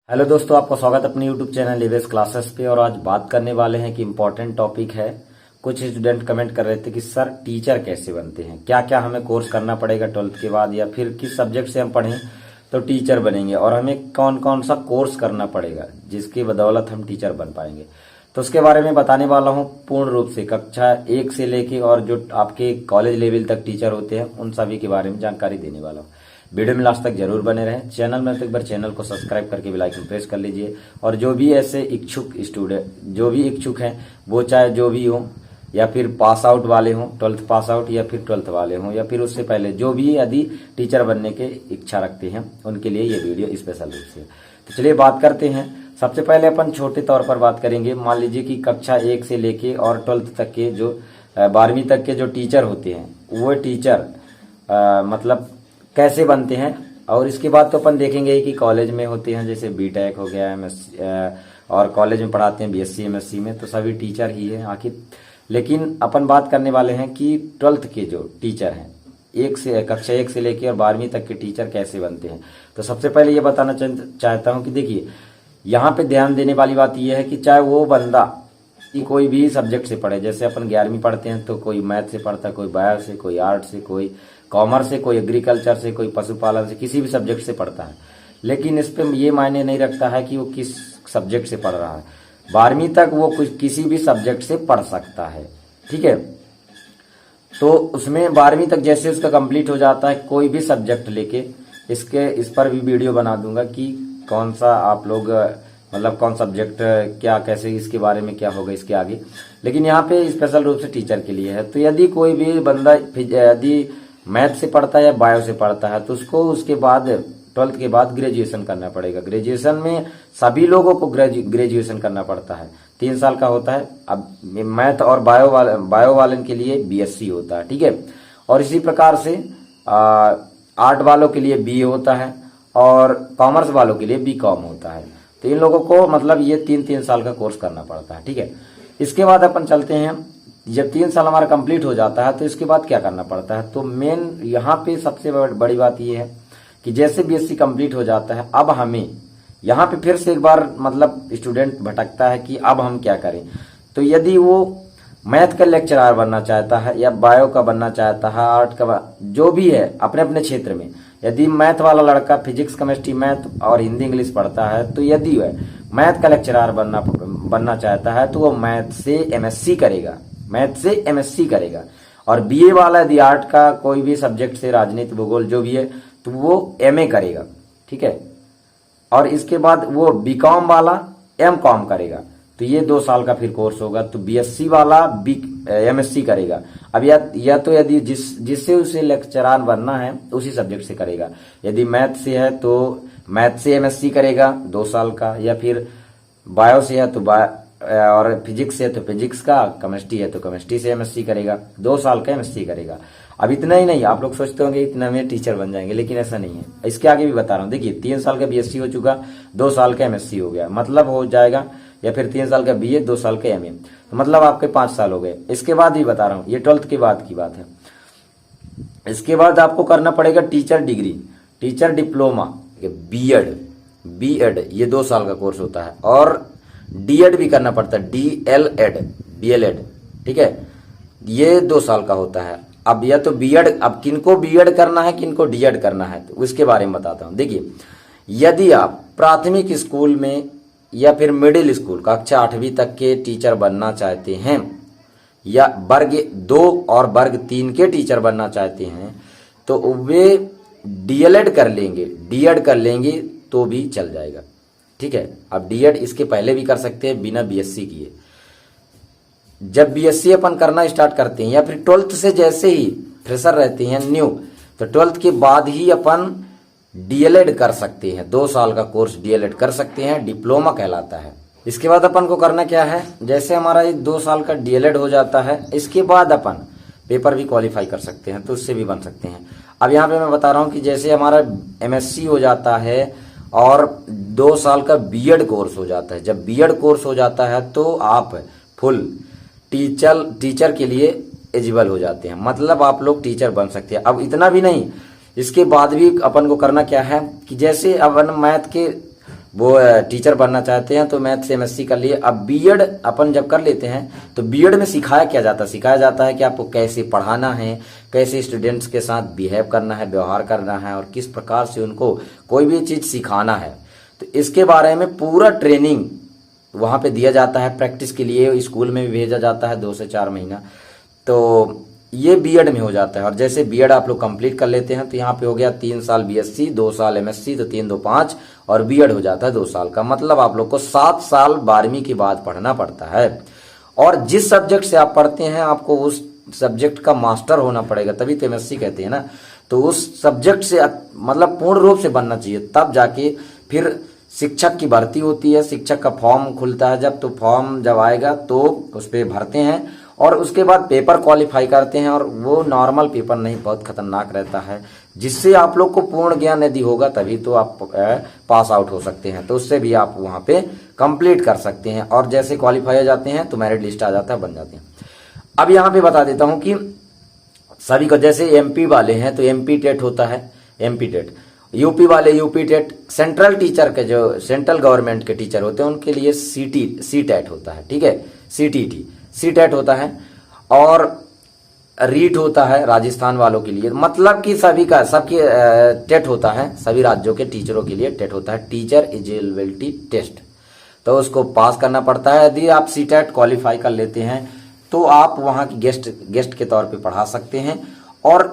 Hello दोस्तों, आपका स्वागत है अपने यूट्यूब चैनल ईवीएस क्लासेस पे। और आज बात करने वाले हैं कि इम्पोर्टेंट टॉपिक है। कुछ स्टूडेंट कमेंट कर रहे थे कि सर टीचर कैसे बनते हैं, क्या क्या हमें कोर्स करना पड़ेगा 12th के बाद, या फिर किस सब्जेक्ट से हम पढ़ें तो टीचर बनेंगे, और हमें कौन कौन सा कोर्स करना पड़ेगा जिसकी बदौलत हम टीचर बन पाएंगे। तो उसके बारे में बताने वाला हूँ पूर्ण रूप से। कक्षा 1 से लेके और जो आपके कॉलेज लेवल तक टीचर होते हैं उन सभी के बारे में जानकारी देने वाला हूँ। वीडियो में लास्ट तक जरूर बने रहें। चैनल में तो एक बार चैनल को सब्सक्राइब करके बेल आइकन प्रेस कर लीजिए। और जो भी ऐसे इच्छुक स्टूडेंट जो भी इच्छुक हैं, वो चाहे जो भी हो, या फिर पास आउट वाले हों, 12th पास आउट, या फिर 12th वाले हों, या फिर उससे पहले जो भी यदि टीचर बनने के इच्छा रखते हैं, उनके लिए ये वीडियो स्पेशल रूप से। तो चलिए बात करते हैं। सबसे पहले अपन छोटे तौर पर बात करेंगे। मान लीजिए कि कक्षा 1 से लेके और 12th तक के जो 12वीं तक के जो टीचर होते हैं, वो टीचर मतलब कैसे बनते हैं। और इसके बाद तो अपन देखेंगे कि कॉलेज में होते हैं, जैसे बीटेक हो गया, एमएससी, और कॉलेज में पढ़ाते हैं बीएससी एमएससी में, तो सभी टीचर ही हैं आखिर। लेकिन अपन बात करने वाले हैं कि 12th के जो टीचर हैं, कक्षा 1 से लेकर और 12वीं तक के टीचर कैसे बनते हैं। तो सबसे पहले ये बताना चाहता हूँ कि देखिए, यहाँ पे ध्यान देने वाली बात यह है कि चाहे वो बंदा कि कोई भी सब्जेक्ट से पढ़े, जैसे अपन 11वीं पढ़ते हैं तो कोई मैथ से पढ़ता है, कोई बायो से, कोई आर्ट से, कोई कॉमर्स से, कोई एग्रीकल्चर से, कोई पशुपालन से, किसी भी सब्जेक्ट से पढ़ता है। लेकिन इस पे ये मायने नहीं रखता है कि वो किस सब्जेक्ट से पढ़ रहा है। 12वीं तक वो किसी भी सब्जेक्ट से पढ़ सकता है, ठीक है। तो उसमें 12वीं तक जैसे उसका कंप्लीट हो जाता है, कोई भी सब्जेक्ट लेके, इस पर भी वीडियो बना दूंगा कि कौन सा आप लोग मतलब कौन सब्जेक्ट क्या कैसे, इसके बारे में क्या होगा इसके आगे। लेकिन यहाँ पे स्पेशल रूप से टीचर के लिए है। तो यदि कोई भी बंदा यदि मैथ से पढ़ता है या बायो से पढ़ता है, तो उसको उसके बाद 12th के बाद ग्रेजुएशन करना पड़ेगा। ग्रेजुएशन में सभी लोगों को ग्रेजुएशन करना पड़ता है, 3 साल का होता है। अब मैथ और बायो वालन के लिए बीएससी होता है, ठीक है। और इसी प्रकार से आर्ट वालों के लिए बीए होता है, और कॉमर्स वालों के लिए बीकॉम होता है। तो इन लोगों को मतलब ये 3-3 साल का कोर्स करना पड़ता है, ठीक है। इसके बाद अपन चलते हैं। जब 3 साल हमारा कंप्लीट हो जाता है तो इसके बाद क्या करना पड़ता है। तो मेन यहाँ पे सबसे बड़ी बात ये है कि जैसे बीएससी कंप्लीट हो जाता है, अब हमें यहाँ पे फिर से एक बार मतलब स्टूडेंट भटकता है कि अब हम क्या करें। तो यदि वो मैथ का लेक्चरर बनना चाहता है, या बायो का बनना चाहता है, आर्ट का, जो भी है अपने अपने क्षेत्र में, यदि मैथ वाला लड़का फिजिक्स केमिस्ट्री मैथ और हिंदी इंग्लिश पढ़ता है, तो यदि वह मैथ का लेक्चरर बनना चाहता है तो वो मैथ से एमएससी करेगा। और बीए वाला यदि आर्ट का कोई भी सब्जेक्ट से, राजनीति भूगोल जो भी है, तो वो एमए करेगा, ठीक है। और इसके बाद वो बीकॉम वाला एमकॉम करेगा। तो ये 2 साल का फिर कोर्स होगा। तो बीएससी वाला एमएससी करेगा। अब या तो यदि जिससे उसे लेक्चरर बनना है उसी सब्जेक्ट से करेगा। यदि मैथ से है तो मैथ से एमएससी करेगा 2 साल का, या फिर बायो से है तो और फिजिक्स से है तो फिजिक्स का, केमिस्ट्री है तो केमिस्ट्री से एमएससी करेगा, 2 साल का एमएससी करेगा। अब इतना ही नहीं, आप लोग सोचते होंगे इतना में टीचर बन जाएंगे, लेकिन ऐसा नहीं है। इसके आगे भी बता रहा हूँ। देखिए, 3 साल का बीएससी हो चुका, 2 साल का एमएससी हो गया, मतलब हो जाएगा, या फिर 3 साल का बीए, 2 साल का एमए, तो मतलब आपके 5 साल हो गए। इसके बाद भी बता रहा हूँ, ये 12th के बाद की बात है। इसके बाद आपको करना पड़ेगा teacher degree, teacher diploma, BEd, ये 2 साल का कोर्स होता है। और डीएड भी करना पड़ता है, डीएलएड, ठीक है, ये 2 साल का होता है। अब या तो बीएड, अब किनको बीएड करना है, किनको डीएड करना है, तो उसके बारे में बताता हूं। देखिए, यदि आप प्राथमिक स्कूल में या फिर मिडिल स्कूल कक्षा 8वीं तक के टीचर बनना चाहते हैं, या वर्ग 2 और वर्ग 3 के टीचर बनना चाहते हैं, तो वे डीएलएड कर लेंगे तो भी चल जाएगा, ठीक है। अब डीएड इसके पहले भी कर सकते हैं बिना बीएससी किए। जब बीएससी अपन करना स्टार्ट करते हैं, या फिर 12th से जैसे ही फ्रेशर रहते हैं न्यू, तो 12th के बाद ही अपन डीएलएड कर सकते हैं। 2 साल का कोर्स डीएलएड कर सकते हैं, डिप्लोमा कहलाता है। इसके बाद अपन को करना क्या है, जैसे हमारा ये 2 साल का डीएलएड हो जाता है, इसके बाद अपन पेपर भी क्वालिफाई कर सकते हैं, तो उससे भी बन सकते हैं। अब यहाँ पे मैं बता रहा हूँ कि जैसे हमारा एमएससी हो जाता है और 2 साल का बीएड कोर्स हो जाता है। जब बीएड कोर्स हो जाता है तो आप फुल टीचर के लिए एलिजिबल हो जाते हैं, मतलब आप लोग टीचर बन सकते हैं। अब इतना भी नहीं, इसके बाद भी अपन को करना क्या है कि जैसे अपन मैथ के वो टीचर बनना चाहते हैं तो मैथ से एमएससी कर लिए। अब बीएड अपन जब कर लेते हैं तो बीएड में सिखाया क्या जाता है, सिखाया जाता है कि आपको कैसे पढ़ाना है, कैसे स्टूडेंट्स के साथ बिहेव करना है, व्यवहार करना है और किस प्रकार से उनको कोई भी चीज सिखाना है। तो इसके बारे में पूरा ट्रेनिंग वहां पे दिया जाता है। प्रैक्टिस के लिए स्कूल में भी भेजा जाता है 2 से 4 महीना। तो ये बीएड में हो जाता है। और जैसे बीएड आप लोग कंप्लीट कर लेते हैं तो यहाँ पे हो गया 3 साल बीएससी, 2 साल एमएससी, तो 3 2 5 और बीएड हो जाता है 2 साल का। मतलब आप लोग को 7 साल 12वीं के बाद पढ़ना पड़ता है। और जिस सब्जेक्ट से आप पढ़ते हैं आपको उस सब्जेक्ट का मास्टर होना पड़ेगा, तभी तो एमएससी कहते हैं ना। तो उस सब्जेक्ट से मतलब पूर्ण रूप से बनना चाहिए, तब जाके फिर शिक्षक की भर्ती होती है। शिक्षक का फॉर्म खुलता है जब, तो फॉर्म जब आएगा तो उस पर भरते हैं और उसके बाद पेपर क्वालिफाई करते हैं। और वो नॉर्मल पेपर नहीं, बहुत खतरनाक रहता है, जिससे आप लोग को पूर्ण ज्ञान यदि होगा तभी तो आप पास आउट हो सकते हैं। तो उससे भी आप वहां पे कंप्लीट कर सकते हैं। और जैसे क्वालिफाई हो जाते हैं तो मेरिट लिस्ट आ जाता है, बन जाते हैं। अब यहाँ पे बता देता हूं कि सभी को, जैसे एमपी वाले हैं तो एमपी टेट होता है, एमपी टेट। यूपी वाले यूपी टेट। सेंट्रल टीचर के, जो सेंट्रल गवर्नमेंट के टीचर होते हैं उनके लिए सी टेट होता है, ठीक है, सीटीटी, सी टेट होता है। और रीट होता है राजस्थान वालों के लिए। मतलब कि सभी का, सबकी टेट होता है, सभी राज्यों के टीचरों के लिए टेट होता है, टीचर एलिजिबिलिटी टेस्ट। तो उसको पास करना पड़ता है। यदि आप सी टेट क्वालिफाई कर लेते हैं तो आप वहां की गेस्ट के तौर पे पढ़ा सकते हैं और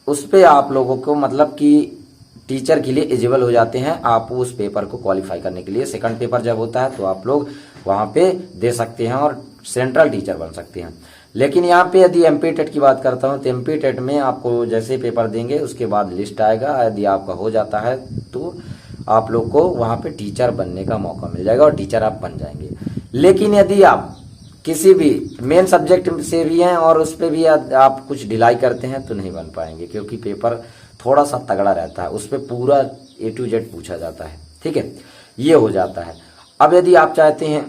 उस पे आप लोगों को मतलब कि टीचर के लिए एलिजिबल हो जाते हैं। आप उस पेपर को क्वालिफाई करने के लिए, सेकंड पेपर जब होता है तो आप लोग वहां पे दे सकते हैं और सेंट्रल टीचर बन सकते हैं। लेकिन यहाँ पे यदि एमपी टेट की बात करता हूँ तो एमपी टेट में आपको जैसे पेपर देंगे उसके बाद लिस्ट आएगा। यदि आपका हो जाता है तो आप लोग को वहां पे टीचर बनने का मौका मिल जाएगा और टीचर आप बन जाएंगे। लेकिन यदि आप किसी भी मेन सब्जेक्ट से भी हैं और उस पर भी आप कुछ ढिलाई करते हैं तो नहीं बन पाएंगे, क्योंकि पेपर थोड़ा सा तगड़ा रहता है, उस पर पूरा A to Z पूछा जाता है, ठीक है, ये हो जाता है। अब यदि आप चाहते हैं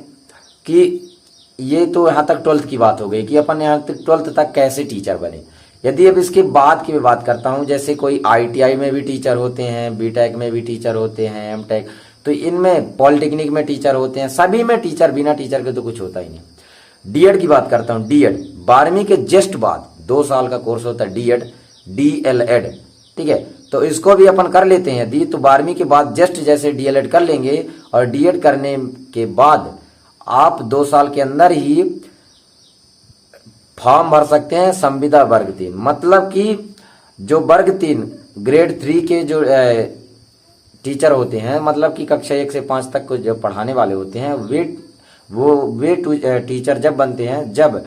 कि ये तो यहाँ तक 12th की बात हो गई कि अपन यहाँ तक 12th तक कैसे टीचर बने। यदि अब इसके बाद की बात करता हूँ, जैसे कोई ITI में भी टीचर होते हैं, बीटेक में भी टीचर होते हैं, एमटेक, तो इनमें पॉलिटेक्निक में टीचर होते हैं, सभी में टीचर, बिना टीचर के तो कुछ होता ही नहीं। डीएड की बात करता हूँ, डीएड 12वीं के जस्ट बाद 2 साल का कोर्स होता है डीएड, डीएलएड, ठीक है। तो इसको भी अपन कर लेते हैं यदि, तो 12वीं के बाद जस्ट जैसे डीएलएड कर लेंगे और डीएड करने के बाद आप 2 साल के अंदर ही फॉर्म भर सकते हैं संविदा वर्ग 3। मतलब कि जो वर्ग 3 ग्रेड 3 के जो टीचर होते हैं, मतलब कि कक्षा 1 से 5 तक को जो पढ़ाने वाले होते हैं, वे टीचर जब बनते हैं, जब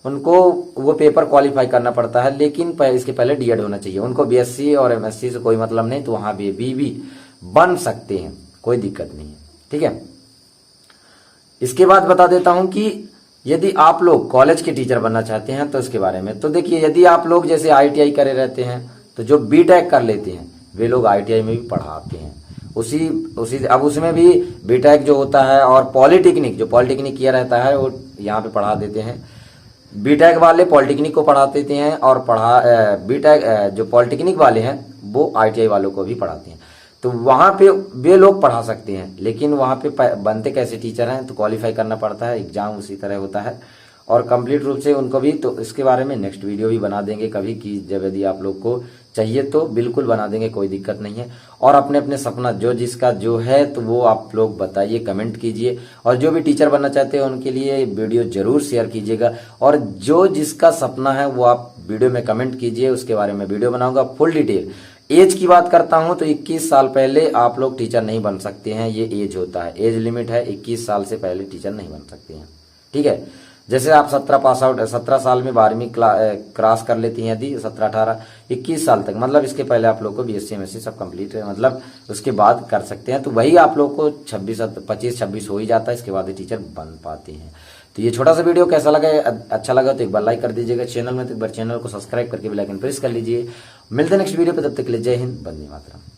उनको वो पेपर क्वालिफाई करना पड़ता है। लेकिन इसके पहले डीएड होना चाहिए। उनको बीएससी और एमएससी से कोई मतलब नहीं, तो वहां भी बन सकते हैं, कोई दिक्कत नहीं है, ठीक है। इसके बाद बता देता हूं कि यदि आप लोग कॉलेज के टीचर बनना चाहते हैं तो इसके बारे में, तो देखिए, यदि आप लोग जैसे ITI करे रहते हैं तो जो बीटेक कर लेते हैं वे लोग ITI में भी पढ़ाते हैं। उसी अब उसमें भी बीटेक जो होता है और पॉलिटेक्निक, जो पॉलिटेक्निक किया रहता है वो यहाँ पे पढ़ा देते हैं। बीटेक वाले पॉलिटेक्निक को पढ़ा देते हैं और बीटेक जो पॉलिटेक्निक वाले हैं वो ITI वालों को भी पढ़ाते हैं। तो वहां पे वे लोग पढ़ा सकते हैं। लेकिन वहां पे बनते कैसे टीचर हैं, तो क्वालिफाई करना पड़ता है, एग्जाम उसी तरह होता है और कंप्लीट रूप से उनको भी। तो इसके बारे में नेक्स्ट वीडियो भी बना देंगे कभी, कि जब यदि आप लोग को चाहिए तो बिल्कुल बना देंगे, कोई दिक्कत नहीं है। और अपने अपने सपना जो जिसका जो है तो वो आप लोग बताइए, कमेंट कीजिए। और जो भी टीचर बनना चाहते हैं उनके लिए वीडियो जरूर शेयर कीजिएगा। और जो जिसका सपना है वो आप वीडियो में कमेंट कीजिए, उसके बारे में वीडियो बनाऊंगा फुल डिटेल। एज की बात करता हूं तो 21 साल पहले आप लोग टीचर नहीं बन सकते हैं, ये एज होता है, एज लिमिट है। 21 साल से पहले टीचर नहीं बन सकते हैं, ठीक है। जैसे आप 17 पास आउट, 17 साल में 12वीं क्रॉस कर लेती हैं यदि, 17 18 21 साल तक, मतलब इसके पहले आप लोग को बीएससी एमएससी सब कंप्लीट है, मतलब उसके बाद कर सकते हैं। तो वही आप लोग को 25-26 हो ही जाता है, इसके बाद टीचर बन पाते हैं। तो ये छोटा सा वीडियो कैसा लगा, अच्छा लगा तो एक बार लाइक कर दीजिएगा। चैनल में तो एक बार चैनल को सब्सक्राइब करके बेल आइकन प्रेस कर लीजिए। मिलते हैं नेक्स्ट वीडियो पे, तब तक के लिए जय हिंद, वंदे मातरम।